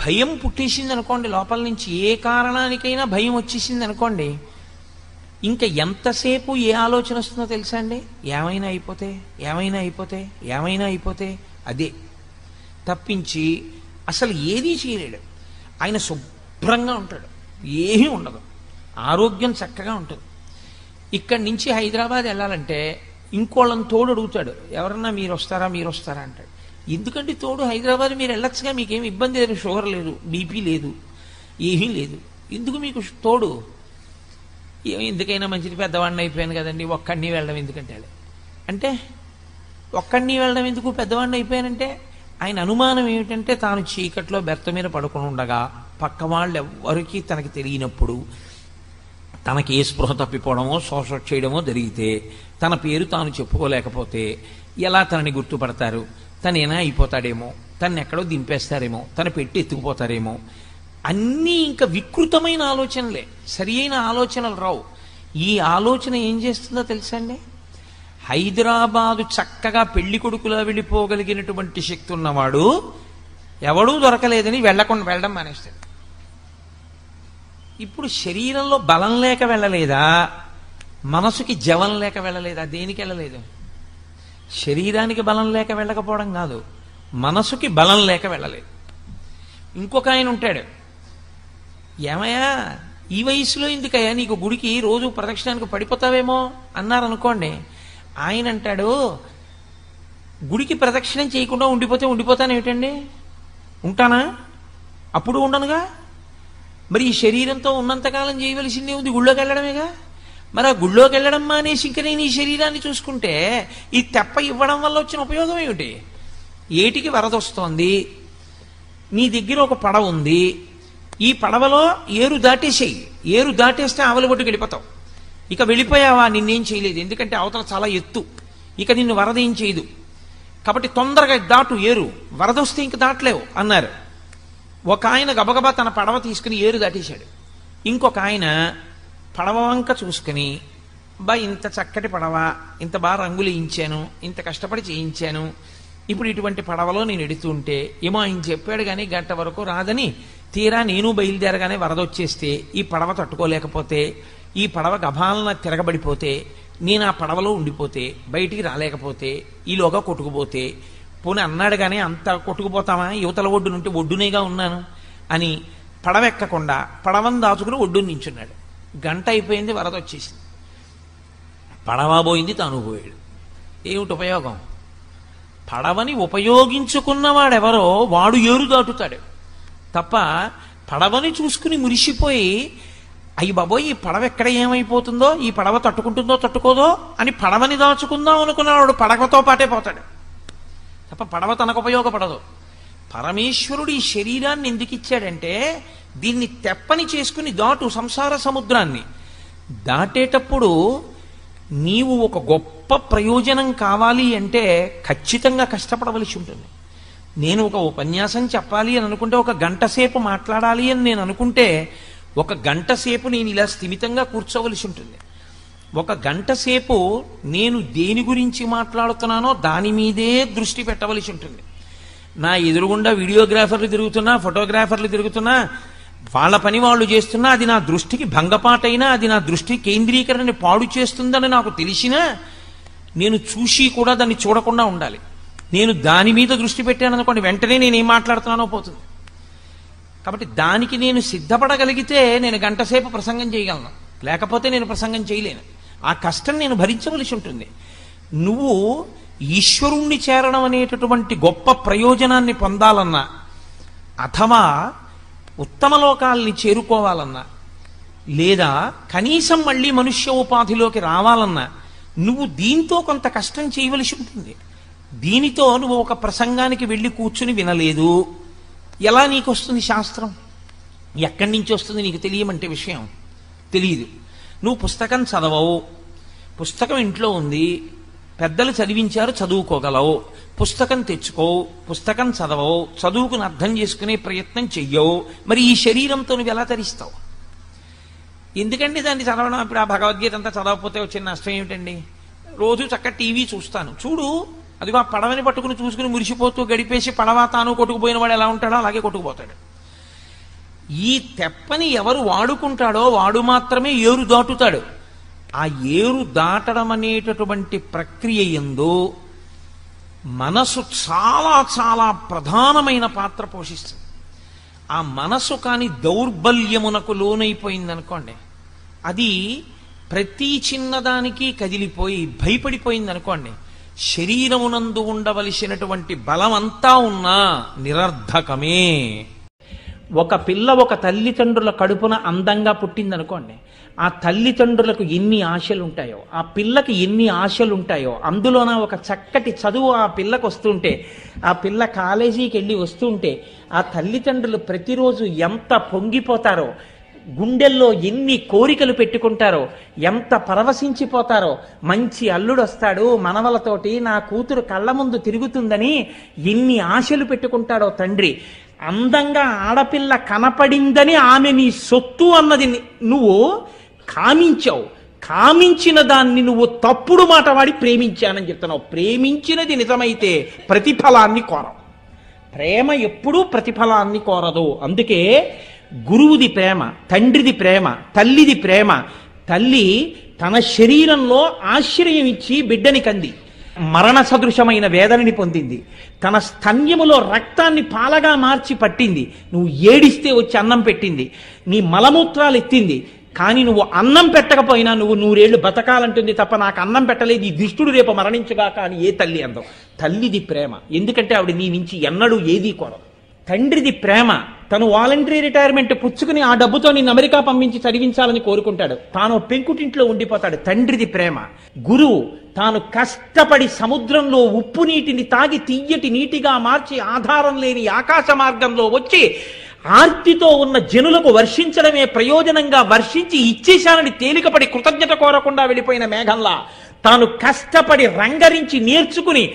భయం పుట్టేసింది అనుకోండి, లోపల నుంచి ఏ కారణానికైనా భయం వచ్చేసింది అనుకోండి, ఇంకా ఎంతసేపు ఏ ఆలోచన వస్తుందో తెలుసా అండి? ఏమైనా అయిపోతే, ఏమైనా అయిపోతే, ఏమైనా అయిపోతే, అదే తప్పించి అసలు ఏదీ చేయలేడు. ఆయన శుభ్రంగా ఉంటాడు, ఏమీ ఉండదు, ఆరోగ్యం చక్కగా ఉంటుంది. ఇక్కడి నుంచి హైదరాబాద్ వెళ్ళాలంటే ఇంకోళ్ళని తోడు అడుగుతాడు, ఎవరన్నా మీరు వస్తారా మీరు వస్తారా అంటాడు. ఎందుకంటే తోడు, హైదరాబాద్ మీరు వెళ్ళొచ్చుగా, మీకేమి ఇబ్బంది లేదు, షుగర్ లేదు, బీపీ లేదు, ఏమీ లేదు, ఎందుకు మీకు తోడు? ఎందుకైనా మంచిది, పెద్దవాడిని అయిపోయాను కదండి, ఒక్కడిని వెళ్ళడం ఎందుకంటే అంటే ఒక్కడిని వెళ్ళడం ఎందుకు, పెద్దవాడిని అయిపోయానంటే ఆయన అనుమానం ఏమిటంటే తాను చీకట్లో బెర్త మీద పడుకుని ఉండగా పక్క వాళ్ళు ఎవరికి తనకి తెలియనప్పుడు తనకి ఏ స్పృహ తప్పిపోవడమో శోష చేయడమో జరిగితే తన పేరు తాను చెప్పుకోలేకపోతే ఎలా తనని గుర్తుపడతారు? తనేనా అయిపోతాడేమో, తను ఎక్కడో దింపేస్తారేమో, తన పెట్టి ఎత్తుకుపోతారేమో, అన్నీ ఇంకా వికృతమైన ఆలోచనలే, సరి అయిన ఆలోచనలు రావు. ఈ ఆలోచన ఏం చేస్తుందో తెలుసా అండి? హైదరాబాదు చక్కగా పెళ్లి కొడుకులా వెళ్ళిపోగలిగినటువంటి శక్తి ఉన్నవాడు ఎవడూ దొరకలేదని వెళ్ళడం మానేస్తాడు. ఇప్పుడు శరీరంలో బలం లేక వెళ్ళలేదా, మనసుకి జవం లేక వెళ్ళలేదా? దేనికి వెళ్ళలేదు? శరీరానికి బలం లేక వెళ్ళకపోవడం కాదు, మనసుకి బలం లేక వెళ్ళలేదు. ఇంకొక ఆయన ఉంటాడు, ఏమయ్యా ఈ వయసులో ఎందుకయ్యా నీకు గుడికి రోజు ప్రదక్షిణానికి పడిపోతావేమో అన్నారనుకోండి, ఆయన అంటాడు, గుడికి ప్రదక్షిణం చేయకుండా ఉండిపోతాను ఏమిటండి, ఉంటానా? అప్పుడు ఉండనుగా, మరి ఈ శరీరంతో ఉన్నంతకాలం చేయవలసిందే ఉంది, గుళ్ళోకి వెళ్ళడమేగా. మరి ఆ గుళ్ళోకి వెళ్ళడం మానేసి ఇంక నేను ఈ శరీరాన్ని చూసుకుంటే ఈ తెప్ప ఇవ్వడం వల్ల వచ్చిన ఉపయోగం ఏమిటి? ఏటికి వరదొస్తోంది, నీ దగ్గర ఒక పడవ ఉంది, ఈ పడవలో ఏరు దాటేసేయి, ఏరు దాటేస్తే ఆవలి ఒడ్డుకి వెళ్ళిపోతావు. ఇక వెళ్ళిపోయావా, నిన్నేం చేయలేదు, ఎందుకంటే అవతల చాలా ఎత్తు, ఇక నిన్ను వరద ఏం చేయదు, కాబట్టి తొందరగా దాటు, ఏరు వరద వస్తే ఇంక దాటలేవు అన్నారు. ఒక ఆయన గబగబా తన పడవ తీసుకుని ఏరు దాటేశాడు. ఇంకొక ఆయన పడవ వంక చూసుకుని, బా ఇంత చక్కటి పడవ, ఇంత బాగా రంగులు వేయించాను, ఇంత కష్టపడి చేయించాను, ఇప్పుడు ఇటువంటి పడవలో నేను ఎడుతూ ఉంటే ఏమో ఆయన చెప్పాడు కానీ గంట వరకు రాదని, తీరా నేను బయలుదేరగానే వరద వచ్చేస్తే ఈ పడవ తట్టుకోలేకపోతే, ఈ పడవ గభాలన తిరగబడిపోతే, నేను ఆ పడవలో ఉండిపోతే, బయటికి రాలేకపోతే, ఈలోగా కొట్టుకుపోతే, పోనీ అన్నాడు కానీ అంత కొట్టుకుపోతామా, యువతల ఒడ్డు నుండి ఒడ్డునేగా ఉన్నాను అని పడవెక్కకుండా పడవను దాచుకుని ఒడ్డుని నించున్నాడు. గంట అయిపోయింది, వరద వచ్చేసింది, పడవ పోయింది, తాను పోయాడు. ఏమిటి ఉపయోగం? పడవని ఉపయోగించుకున్నవాడెవరో వాడు ఏరు దాటుతాడు తప్ప, పడవని చూసుకుని మురిసిపోయి అయ్యి బాబోయ్ ఈ పడవ ఎక్కడ ఏమైపోతుందో, ఈ పడవ తట్టుకుంటుందో తట్టుకోదో అని పడవని దాచుకుందాం అనుకున్నవాడు పడవతో పాటే పోతాడు తప్ప పడవ తనకు ఉపయోగపడదు. పరమేశ్వరుడు ఈ శరీరాన్ని ఎందుకు ఇచ్చాడంటే దీన్ని తెప్పని చేసుకుని దాటు సంసార సముద్రాన్ని. దాటేటప్పుడు నీవు ఒక గొప్ప ప్రయోజనం కావాలి అంటే ఖచ్చితంగా కష్టపడవలసి ఉంటుంది. నేను ఒక ఉపన్యాసం చెప్పాలి అని అనుకుంటే, ఒక గంట సేపు మాట్లాడాలి అని నేను అనుకుంటే, ఒక గంట సేపు నేను ఇలా స్థిమితంగా కూర్చోవలసి ఉంటుంది. ఒక గంట సేపు నేను దేని గురించి మాట్లాడుతున్నానో దాని మీదే దృష్టి పెట్టవలసి ఉంటుంది. నా ఎదురుగుండా వీడియోగ్రాఫర్లు తిరుగుతున్నా, ఫోటోగ్రాఫర్లు తిరుగుతున్నా, వాళ్ళ పని వాళ్ళు చేస్తున్నా, అది నా దృష్టికి భంగపాటైనా, అది నా దృష్టి కేంద్రీకరణని పాడు చేస్తుందని నాకు తెలిసినా నేను చూసి కూడా దాన్ని చూడకుండా ఉండాలి. నేను దాని మీద దృష్టి పెట్టాను అనుకోండి, వెంటనే నేను ఏం మాట్లాడుతున్నానో పోతుంది. కాబట్టి దానికి నేను సిద్ధపడగలిగితే నేను గంట సేపు ప్రసంగం చేయగలను, లేకపోతే నేను ప్రసంగం చేయలేను. ఆ కష్టం నేను భరించవలసి ఉంటుంది. నువ్వు ఈశ్వరుణ్ణి చేరడం అనేటటువంటి గొప్ప ప్రయోజనాన్ని పొందాలన్నా, అథవా ఉత్తమ లోకాల్ని చేరుకోవాలన్నా, లేదా కనీసం మళ్ళీ మనుష్య ఉపాధిలోకి రావాలన్నా నువ్వు దీంతో కొంత కష్టం చేయవలసి ఉంటుంది. దీనితో నువ్వు ఒక ప్రసంగానికి వెళ్ళి కూర్చుని వినలేదు, ఎలా నీకు వస్తుంది శాస్త్రం? ఎక్కడి నుంచి వస్తుంది నీకు తెలియమంటే విషయం తెలియదు. నువ్వు పుస్తకం చదవవు, పుస్తకం ఇంట్లో ఉంది, పెద్దలు చదివించారు చదువుకోగలవు, పుస్తకం తెచ్చుకోవు, పుస్తకం చదవవు, చదువుకుని అర్థం చేసుకునే ప్రయత్నం చెయ్యవు, మరి ఈ శరీరంతో నువ్వు ఎలా తరిస్తావు? ఎందుకండి దాన్ని చదవడం? ఇప్పుడు ఆ భగవద్గీత అంతా చదవకపోతే వచ్చిన నష్టం ఏమిటండి? రోజు చక్కగా టీవీ చూస్తాను, చూడు, అదిగో ఆ పడవని పట్టుకుని చూసుకుని మురిసిపోతూ గడిపేసి పడవ తాను కొట్టుకుపోయిన వాడు ఎలా ఉంటాడో అలాగే కొట్టుకుపోతాడు. ఈ తెప్పని ఎవరు వాడుకుంటాడో వాడు మాత్రమే ఏరు దాటుతాడు. ఆ ఏరు దాటడం అనేటటువంటి ప్రక్రియ యందు మనసు చాలా చాలా ప్రధానమైన పాత్ర పోషిస్తుంది. ఆ మనసు కాని దౌర్బల్యమునకు లోనైపోయిందనుకోండి, అది ప్రతి చిన్నదానికి కదిలిపోయి భయపడిపోయిందనుకోండి, శరీరమునందు ఉండవలసినటువంటి బలమంతా ఉన్నా నిరర్ధకమే. ఒక పిల్ల ఒక తల్లిదండ్రుల కడుపున అందంగా పుట్టిందనుకోండి, ఆ తల్లిదండ్రులకు ఎన్ని ఆశలు ఉంటాయో, ఆ పిల్లకి ఎన్ని ఆశలు ఉంటాయో, అందులోన ఒక చక్కటి చదువు ఆ పిల్లకు వస్తుంటే, ఆ పిల్ల కాలేజీకి వెళ్ళి వస్తుంటే, ఆ తల్లిదండ్రులు ప్రతిరోజు ఎంత పొంగిపోతారో, గుండెల్లో ఎన్ని కోరికలు పెట్టుకుంటారో, ఎంత పరవశించిపోతారో. మంచి అల్లుడు వస్తాడు మనవలతోటి, నా కూతురు కళ్ళ ముందు తిరుగుతుందని ఎన్ని ఆశలు పెట్టుకుంటాడో తండ్రి. అందంగా ఆడపిల్ల కనపడిందని ఆమె నీ సొత్తు అన్నది నువ్వు కామించావు. కామించిన దాన్ని నువ్వు తప్పుడు మాట వాడి ప్రేమించానని చెప్తున్నావు. ప్రేమించినది నిజమైతే ప్రతిఫలాన్ని కోరవు. ప్రేమ ఎప్పుడూ ప్రతిఫలాన్ని కోరదు. అందుకే గురువుది ప్రేమ, తండ్రిది ప్రేమ, తల్లిది ప్రేమ. తల్లి తన శరీరంలో ఆశ్రయం ఇచ్చి బిడ్డని కంది, మరణ సదృశమైన వేదనని పొందింది. తన స్తన్యములో రక్తాన్ని పాలగా మార్చి పట్టింది. నువ్వు ఏడిస్తే వచ్చి అన్నం పెట్టింది. నీ మలమూత్రాలు ఎత్తింది. కానీ నువ్వు అన్నం పెట్టకపోయినా నువ్వు 100 ఏళ్ళు బతకాలంటుంది తప్ప నాకు అన్నం పెట్టలేదు, ఈ దుష్టుడు రేపు మరణించుగా కానీ ఏ తల్లి అందం. తల్లిది ప్రేమ, ఎందుకంటే ఆవిడ నీ నుంచి ఎన్నడూ ఏదీ కోరదు. తండ్రిది ప్రేమ, తను వాలంటరీ రిటైర్మెంట్ పుచ్చుకుని ఆ డబ్బుతో నిన్ను అమెరికా పంపించి చదివించాలని కోరుకుంటాడు, తాను పెంకుటింట్లో ఉండిపోతాడు. తండ్రిది ప్రేమ. గురువు తాను కష్టపడి సముద్రంలో ఉప్పు నీటిని తాగి తీయటి నీటిగా మార్చి ఆధారం లేని ఆకాశ మార్గంలో వచ్చి ఆర్తితో ఉన్న జనులకు వర్షించడమే ప్రయోజనంగా వర్షించి ఇచ్చేశానని తేలికపడి కృతజ్ఞత కోరకుండా వెళ్ళిపోయిన మేఘంలా తాను కష్టపడి రంగరించి నేర్చుకుని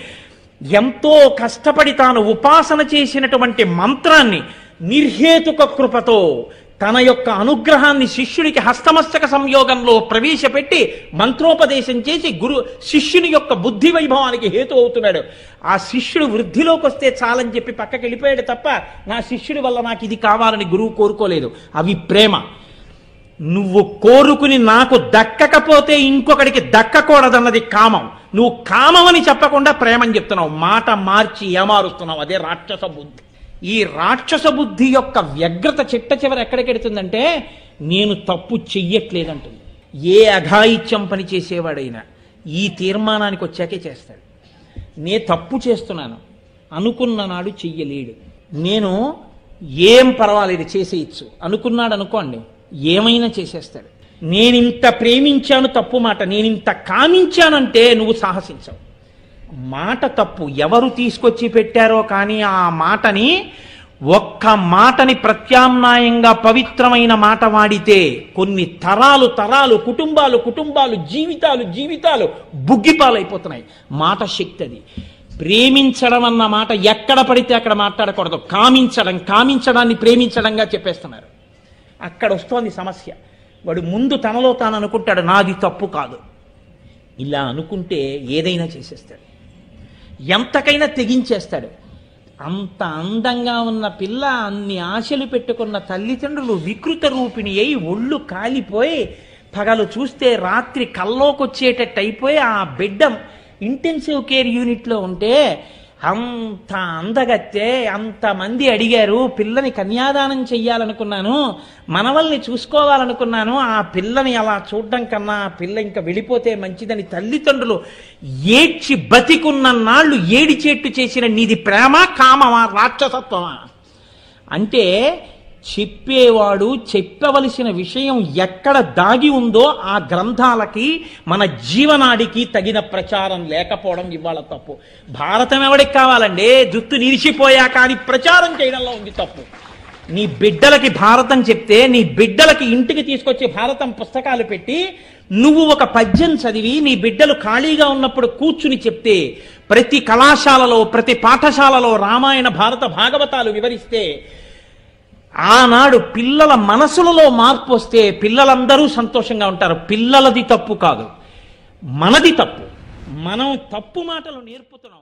ఎంతో కష్టపడి తాను ఉపాసన చేసినటువంటి మంత్రాన్ని నిర్హేతుక కృపతో తన యొక్క అనుగ్రహాన్ని శిష్యుడికి హస్తమస్తక సంయోగంలో ప్రవేశపెట్టి మంత్రోపదేశం చేసి శిష్యుని యొక్క బుద్ధి వైభవానికి హేతు అవుతున్నాడు. ఆ శిష్యుడు వృద్ధిలోకి వస్తే చాలని చెప్పి పక్కకి వెళ్ళిపోయాడు తప్ప నా శిష్యుడి వల్ల నాకు ఇది కావాలని గురువు కోరుకోలేదు. అవి ప్రేమ. నువ్వు కోరుకుని నాకు దక్కకపోతే ఇంకొకడికి దక్కకూడదన్నది కామం. నువ్వు కామమని చెప్పకుండా ప్రేమని చెప్తున్నావు, మాట మార్చి ఏమారుస్తున్నావు. అదే రాక్షస బుద్ధి. ఈ రాక్షస బుద్ధి యొక్క వ్యగ్రత చిట్ట చివరి ఎక్కడికెడుతుందంటే నేను తప్పు చెయ్యట్లేదంటుంది. ఏ అఘాయిత్యం పని చేసేవాడైనా ఈ తీర్మానానికి వచ్చాకే చేస్తాడు. నే తప్పు చేస్తున్నాను అనుకున్న నాడు చెయ్యలేడు. నేను ఏం పర్వాలేదు చేసేయచ్చు అనుకున్నాడు అనుకోండి, ఏమైనా చేసేస్తాడు. నేనింత ప్రేమించాను తప్పు మాట, నేనింత కామించానంటే నువ్వు సాహసించవు. మాట తప్పు ఎవరు తీసుకొచ్చి పెట్టారో కానీ ఆ మాటని ఒక్క మాటని ప్రత్యామ్నాయంగా పవిత్రమైన మాట వాడితే కొన్ని తరాలు తరాలు, కుటుంబాలు కుటుంబాలు, జీవితాలు జీవితాలు బుగ్గిపాలైపోతున్నాయి. మాట శక్తి అది. ప్రేమించడం అన్న మాట ఎక్కడ పడితే అక్కడ మాట్లాడకూడదు. కామించడాన్ని ప్రేమించడంగా చెప్పేస్తున్నారు. అక్కడ వస్తోంది సమస్య. వాడు ముందు తనలో తాను అనుకుంటాడు నాది తప్పు కాదు. ఇలా అనుకుంటే ఏదైనా చేసేస్తాడు, ఎంతకైనా తెగించేస్తాడు. అంత అందంగా ఉన్న పిల్ల, అన్ని ఆశలు పెట్టుకున్న తల్లిదండ్రులు వికృత రూపిణి అయి ఒళ్ళు కాలిపోయి పగలు చూస్తే రాత్రి కల్లోకొచ్చేటట్టు అయిపోయి ఆ బిడ్డ ఇంటెన్సివ్ కేర్ యూనిట్లో ఉంటే అంత అందగత్తే అంతమంది అడిగారు, పిల్లని కన్యాదానం చెయ్యాలనుకున్నాను, మనవల్ని చూసుకోవాలనుకున్నాను, ఆ పిల్లని అలా చూడడం కన్నా ఆ పిల్ల ఇంకా వెళ్ళిపోతే మంచిదని తల్లిదండ్రులు ఏడ్చి బతికున్న నాళ్ళు ఏడిచేట్టు చేసిన నీది ప్రేమ, కామమా, రాక్షసత్వమా? అంటే చెప్పేవాడు చెప్పవలసిన విషయం ఎక్కడ దాగి ఉందో ఆ గ్రంథాలకి మన జీవనాడికి తగిన ప్రచారం లేకపోవడం ఇవాళ తప్పు. భారతం ఎవడికి కావాలండి? జుత్తు నిలిచిపోయాక అని ప్రచారం చేయడంలో ఉంది తప్పు. నీ బిడ్డలకి భారతం చెప్తే నీ బిడ్డలకి ఇంటికి తీసుకొచ్చి భారతం పుస్తకాలు పెట్టి నువ్వు ఒక పద్యం చదివి నీ బిడ్డలు ఖాళీగా ఉన్నప్పుడు కూర్చుని చెప్తే, ప్రతి కళాశాలలో ప్రతి పాఠశాలలో రామాయణ భారత భాగవతాలు వివరిస్తే ఆనాడు పిల్లల మనసులలో మార్పు వస్తే పిల్లలందరూ సంతోషంగా ఉంటారు. పిల్లలది తప్పు కాదు, మనది తప్పు. మనం తప్పు మాటలు నేర్పుతున్నాం.